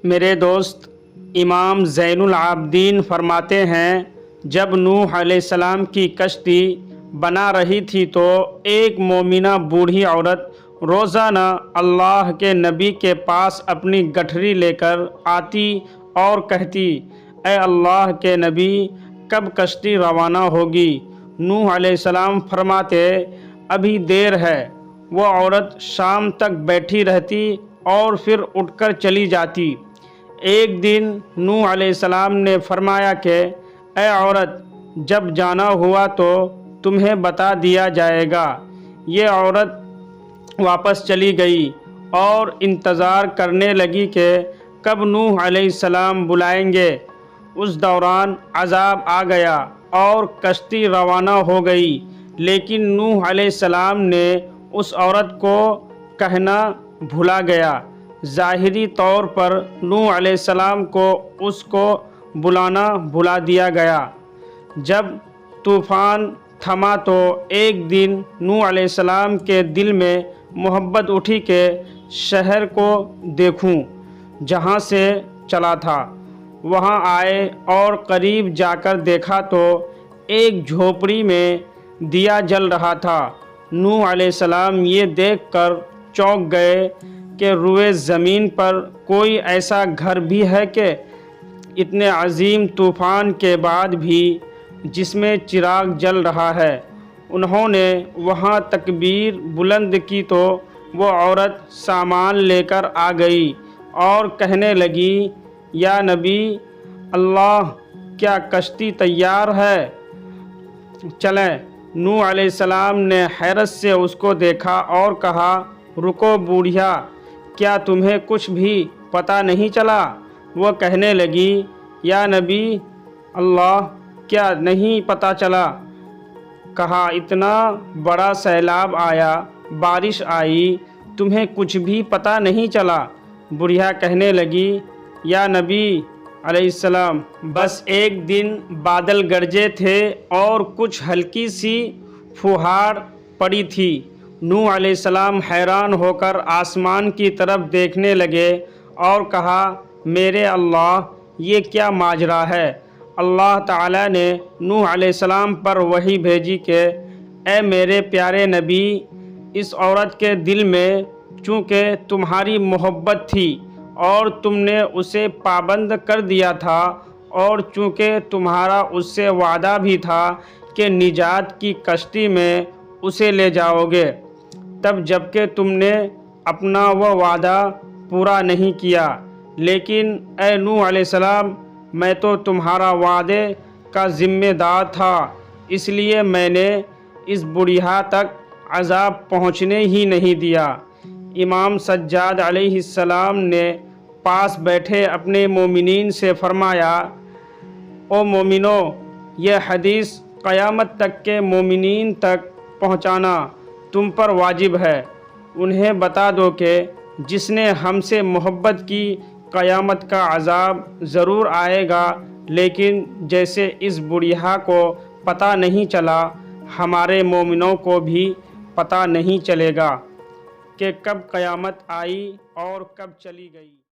میرے دوست امام زین العابدین فرماتے ہیں، جب نوح علیہ السلام کی کشتی بنا رہی تھی تو ایک مومنہ بوڑھی عورت روزانہ اللہ کے نبی کے پاس اپنی گٹھری لے کر آتی اور کہتی، اے اللہ کے نبی، کب کشتی روانہ ہوگی؟ نوح علیہ السلام فرماتے، ابھی دیر ہے۔ وہ عورت شام تک بیٹھی رہتی اور پھر اٹھ کر چلی جاتی۔ ایک دن نوح علیہ السلام نے فرمایا کہ اے عورت، جب جانا ہوا تو تمہیں بتا دیا جائے گا۔ یہ عورت واپس چلی گئی اور انتظار کرنے لگی کہ کب نوح علیہ السلام بلائیں گے۔ اس دوران عذاب آ گیا اور کشتی روانہ ہو گئی، لیکن نوح علیہ السلام نے اس عورت کو کہنا بھلا گیا۔ ظاہری طور پر نوح علیہ السلام کو اس کو بلانا بھلا دیا گیا۔ جب طوفان تھما تو ایک دن نوح علیہ السلام کے دل میں محبت اٹھی کہ شہر کو دیکھوں جہاں سے چلا تھا۔ وہاں آئے اور قریب جا کر دیکھا تو ایک جھوپڑی میں دیا جل رہا تھا۔ نوح علیہ السلام یہ دیکھ کر چونک گئے کہ روئے زمین پر کوئی ایسا گھر بھی ہے کہ اتنے عظیم طوفان کے بعد بھی جس میں چراغ جل رہا ہے۔ انہوں نے وہاں تکبیر بلند کی تو وہ عورت سامان لے کر آ گئی اور کہنے لگی، یا نبی اللہ، کیا کشتی تیار ہے؟ چلیں۔ نوح علیہ السلام نے حیرت سے اس کو دیکھا اور کہا، رکو بوڑھیا، کیا تمہیں کچھ بھی پتہ نہیں چلا؟ وہ کہنے لگی، یا نبی اللہ، کیا نہیں پتہ چلا؟ کہا، اتنا بڑا سیلاب آیا، بارش آئی، تمہیں کچھ بھی پتہ نہیں چلا؟ بوڑھیا کہنے لگی، یا نبی علیہ السلام، بس ایک دن بادل گرجے تھے اور کچھ ہلکی سی پھوہار پڑی تھی۔ نوح علیہ السلام حیران ہو کر آسمان کی طرف دیکھنے لگے اور کہا، میرے اللہ، یہ کیا ماجرا ہے؟ اللہ تعالیٰ نے نوح علیہ السلام پر وحی بھیجی کہ اے میرے پیارے نبی، اس عورت کے دل میں چونکہ تمہاری محبت تھی اور تم نے اسے پابند کر دیا تھا، اور چونکہ تمہارا اس سے وعدہ بھی تھا کہ نجات کی کشتی میں اسے لے جاؤ گے، تب جبکہ تم نے اپنا وہ وعدہ پورا نہیں کیا۔ لیکن اے نوح علیہ السلام، میں تو تمہارا وعدے کا ذمہ دار تھا، اس لیے میں نے اس بوڑھیا تک عذاب پہنچنے ہی نہیں دیا۔ امام سجاد علیہ السلام نے پاس بیٹھے اپنے مومنین سے فرمایا، او مومنو، یہ حدیث قیامت تک کے مومنین تک پہنچانا تم پر واجب ہے۔ انہیں بتا دو کہ جس نے ہم سے محبت کی، قیامت کا عذاب ضرور آئے گا، لیکن جیسے اس بوڑھیا کو پتہ نہیں چلا، ہمارے مومنوں کو بھی پتہ نہیں چلے گا کہ کب قیامت آئی اور کب چلی گئی۔